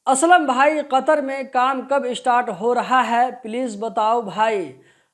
असलम भाई, कतर में काम कब स्टार्ट हो रहा है, प्लीज़ बताओ भाई।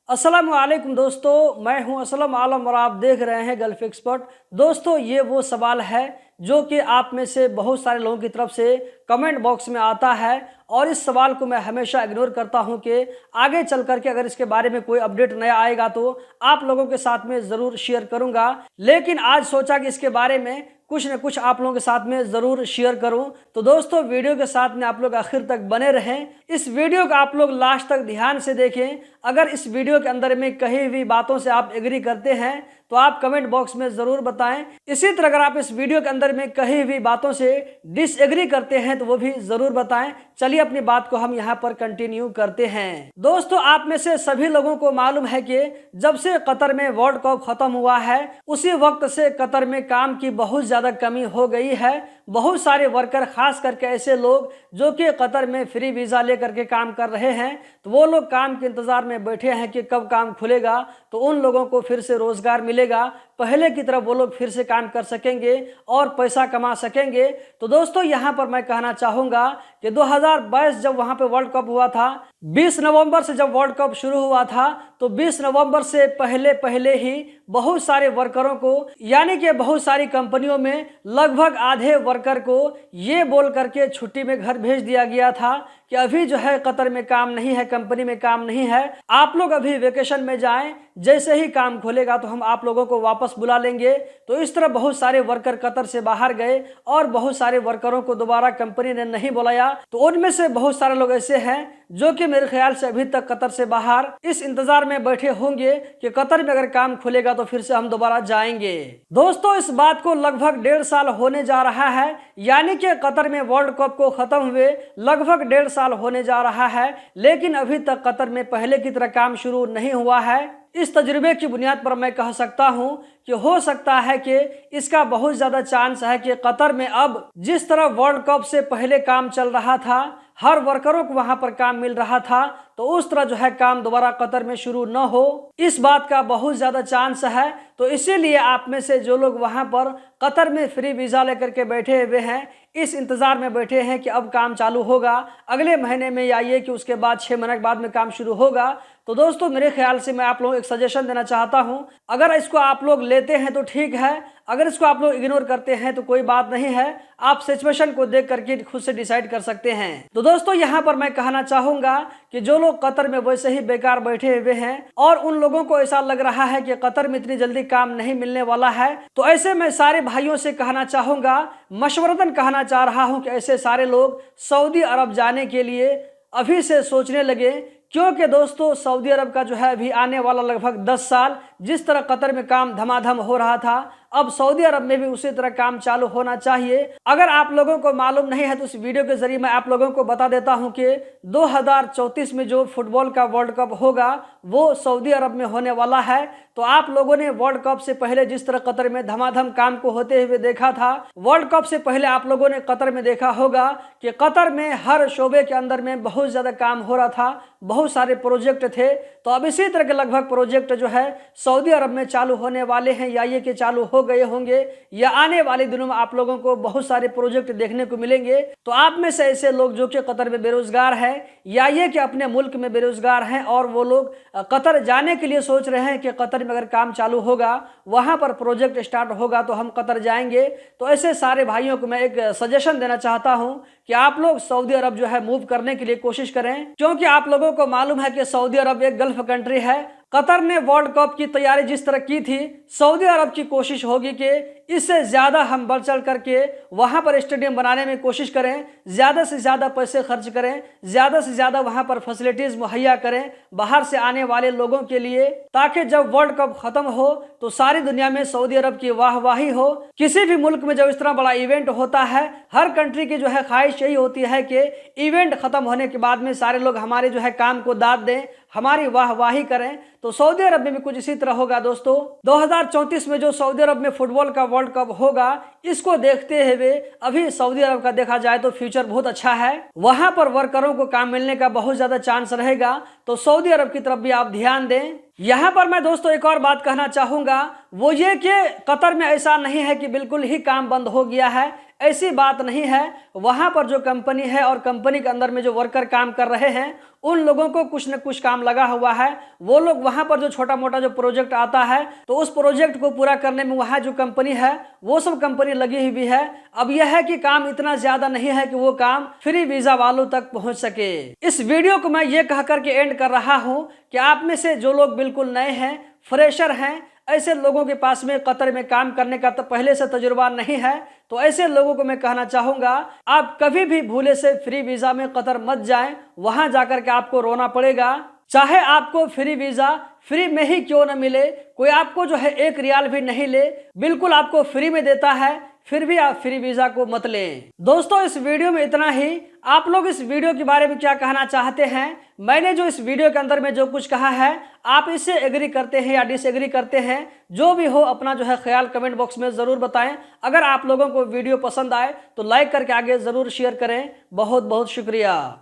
अस्सलाम वालेकुम दोस्तों, मैं हूं असलम आलम और आप देख रहे हैं गल्फ एक्सपर्ट। दोस्तों, ये वो सवाल है जो कि आप में से बहुत सारे लोगों की तरफ से कमेंट बॉक्स में आता है और इस सवाल को मैं हमेशा इग्नोर करता हूं कि आगे चल करके अगर इसके बारे में कोई अपडेट नया आएगा तो आप लोगों के साथ में ज़रूर शेयर करूंगा। लेकिन आज सोचा कि इसके बारे में कुछ न कुछ आप लोगों के साथ में ज़रूर शेयर करूं। तो दोस्तों, वीडियो के साथ में आप लोग आखिर तक बने रहें। इस वीडियो को आप लोग लास्ट तक ध्यान से देखें। अगर इस वीडियो के अंदर में कही हुई बातों से आप एग्री करते हैं तो आप कमेंट बॉक्स में ज़रूर बताएं। इसी तरह अगर आप इस वीडियो के अंदर में कही हुई बातों से डिसएग्री करते हैं तो वो भी ज़रूर बताएं। चलिए अपनी बात को हम यहाँ पर कंटिन्यू करते हैं। दोस्तों, आप में से सभी लोगों को मालूम है कि जब से कतर में वर्ल्ड कप खत्म हुआ है उसी वक्त से कतर में काम की बहुत ज़्यादा कमी हो गई है। बहुत सारे वर्कर, खास करके ऐसे लोग जो कि कतर में फ्री वीज़ा लेकर के काम कर रहे हैं, तो वो लोग काम के इंतज़ार में बैठे हैं कि कब काम खुलेगा तो उन लोगों को फिर से रोज़गार मिलेगा, पहले की तरफ वो लोग फिर से काम कर सकेंगे और पैसा कमा सकेंगे। तो दोस्तों, यहाँ पर मैं कहना चाहूँगा कि 2022 जब वहाँ पे वर्ल्ड कप हुआ था, 20 नवंबर से जब वर्ल्ड कप शुरू हुआ था, तो 20 नवंबर से पहले पहले ही बहुत सारे वर्करों को, यानी कि बहुत सारी कंपनियों में लगभग आधे वर्कर को ये बोल करके छुट्टी में घर भेज दिया गया था कि अभी जो है कतर में काम नहीं है, कंपनी में काम नहीं है, आप लोग अभी वेकेशन में जाएं, जैसे ही काम खुलेगा तो हम आप लोगों को वापस बुला लेंगे। तो इस तरह बहुत सारे वर्कर कतर से बाहर गए और बहुत सारे वर्करों को दोबारा कंपनी ने नहीं बुलाया। तो उनमें से बहुत सारे लोग ऐसे हैं जो कि मेरे ख्याल से अभी तक कतर से बाहर इस इंतजार में बैठे होंगे कि कतर में अगर काम खुलेगा तो फिर से हम दोबारा जाएंगे। दोस्तों, इस बात को लगभग 1.5 साल होने जा रहा है, यानी कि कतर में वर्ल्ड कप को खत्म हुए लगभग 1.5 साल होने जा रहा है, लेकिन अभी तक कतर में पहले की तरह काम शुरू नहीं हुआ है। इस तजुर्बे की बुनियाद पर मैं कह सकता हूं कि हो सकता है कि इसका बहुत ज़्यादा चांस है कि कतर में अब जिस तरह वर्ल्ड कप से पहले काम चल रहा था, हर वर्करों को वहां पर काम मिल रहा था, तो उस तरह जो है काम दोबारा कतर में शुरू न हो, इस बात का बहुत ज़्यादा चांस है। तो इसीलिए आप में से जो लोग वहां पर कतर में फ्री वीज़ा लेकर के बैठे हुए हैं, इस इंतज़ार में बैठे हैं कि अब काम चालू होगा अगले महीने में, या ये कि उसके बाद 6 महीने के बाद में काम शुरू होगा। तो दोस्तों, मेरे ख्याल से मैं आप लोगों को एक सजेशन देना चाहता हूं, अगर इसको आप लोग लेते हैं तो ठीक है, अगर इसको आप लोग इग्नोर करते हैं तो कोई बात नहीं है। आप सिचुएशन को देख करके खुद से डिसाइड कर सकते हैं। तो दोस्तों, यहाँ पर मैं कहना चाहूँगा कि जो लोग कतर में वैसे ही बेकार बैठे हुए हैं और उन लोगों को ऐसा लग रहा है कि कतर में इतनी जल्दी काम नहीं मिलने वाला है, तो ऐसे मैं सारे भाइयों से कहना चाहूँगा, मशवरतन कहना चाह रहा हूँ कि ऐसे सारे लोग सऊदी अरब जाने के लिए अभी से सोचने लगे। क्योंकि दोस्तों, सऊदी अरब का जो है अभी आने वाला लगभग 10 साल, जिस तरह कतर में काम धमाधम हो रहा था, अब सऊदी अरब में भी उसी तरह काम चालू होना चाहिए। अगर आप लोगों को मालूम नहीं है तो इस वीडियो के जरिए मैं आप लोगों को बता देता हूं कि 2034 में जो फुटबॉल का वर्ल्ड कप होगा वो सऊदी अरब में होने वाला है। तो आप लोगों ने वर्ल्ड कप से पहले जिस तरह कतर में धमाधम काम को होते हुए देखा था, वर्ल्ड कप से पहले आप लोगों ने कतर में देखा होगा कि कतर में हर शोबे के अंदर में बहुत ज़्यादा काम हो रहा था, बहुत सारे प्रोजेक्ट थे। तो अब इसी तरह के लगभग प्रोजेक्ट जो है सऊदी अरब में चालू होने वाले हैं, या ये कि चालू हो गए होंगे, या आने वाले दिनों में आप लोगों को बहुत सारे प्रोजेक्ट देखने को मिलेंगे। तो आप में से ऐसे लोग जो कि कतर में बेरोजगार हैं, या ये कि अपने मुल्क में बेरोजगार हैं और वो लोग कतर जाने के लिए सोच रहे हैं कि कतर में अगर काम चालू होगा, वहां पर प्रोजेक्ट स्टार्ट होगा तो हम कतर जाएंगे, तो ऐसे सारे भाइयों को मैं एक सजेशन देना चाहता हूं कि आप लोग सऊदी अरब जो है मूव करने के लिए कोशिश करें। क्योंकि आप लोगों को मालूम है कि सऊदी अरब एक गल्फ कंट्री है। कतर ने वर्ल्ड कप की तैयारी जिस तरह की थी, सऊदी अरब की कोशिश होगी कि इससे ज़्यादा हम बढ़ चढ़ करके वहाँ पर स्टेडियम बनाने में कोशिश करें, ज़्यादा से ज़्यादा पैसे खर्च करें, ज़्यादा से ज़्यादा वहाँ पर फैसिलिटीज़ मुहैया करें बाहर से आने वाले लोगों के लिए, ताकि जब वर्ल्ड कप ख़त्म हो तो सारी दुनिया में सऊदी अरब की वाहवाही हो। किसी भी मुल्क में जब इस तरह बड़ा इवेंट होता है, हर कंट्री की जो है ख्वाहिश यही होती है कि इवेंट ख़त्म होने के बाद में सारे लोग हमारे जो है काम को दाद दें, हमारी वाहवाही करें। तो सऊदी अरब में भी कुछ इसी तरह होगा। दोस्तों, 2034 में जो सऊदी अरब में फुटबॉल का वर्ल्ड कप होगा, इसको देखते हुए अभी सऊदी अरब का देखा जाए तो फ्यूचर बहुत अच्छा है, वहां पर वर्करों को काम मिलने का बहुत ज्यादा चांस रहेगा। तो सऊदी अरब की तरफ भी आप ध्यान दें। यहाँ पर मैं दोस्तों एक और बात कहना चाहूंगा, वो ये कि कतर में ऐसा नहीं है कि बिल्कुल ही काम बंद हो गया है। ऐसी बात नहीं है। वहां पर जो कंपनी है और कंपनी के अंदर में जो वर्कर काम कर रहे हैं उन लोगों को कुछ न कुछ काम लगा हुआ है। वो लोग वहां पर जो छोटा मोटा जो प्रोजेक्ट आता है तो उस प्रोजेक्ट को पूरा करने में वहां जो कंपनी है वो सब कंपनी लगी हुई है। अब यह है कि काम इतना ज्यादा नहीं है कि वो काम फ्री वीजा वालों तक पहुंच सके। इस वीडियो को मैं ये कह करके एंड कर रहा हूं कि आप में से जो लोग बिल्कुल नए हैं, फ्रेशर हैं, ऐसे लोगों के पास में कतर में काम करने का तो पहले से तजुर्बा नहीं है, तो ऐसे लोगों को मैं कहना चाहूंगा आप कभी भी भूले से फ्री वीजा में कतर मत जाएं। वहां जाकर के आपको रोना पड़ेगा। चाहे आपको फ्री वीजा फ्री में ही क्यों न मिले, कोई आपको जो है 1 रियाल भी नहीं ले, बिल्कुल आपको फ्री में देता है, फिर भी आप फ्री वीजा को मत लें। दोस्तों इस वीडियो में इतना ही। आप लोग इस वीडियो के बारे में क्या कहना चाहते हैं? मैंने जो इस वीडियो के अंदर में जो कुछ कहा है आप इससे एग्री करते हैं या डिसएग्री करते हैं? जो भी हो अपना जो है ख्याल कमेंट बॉक्स में जरूर बताएं। अगर आप लोगों को वीडियो पसंद आए तो लाइक करके आगे जरूर शेयर करें। बहुत बहुत शुक्रिया।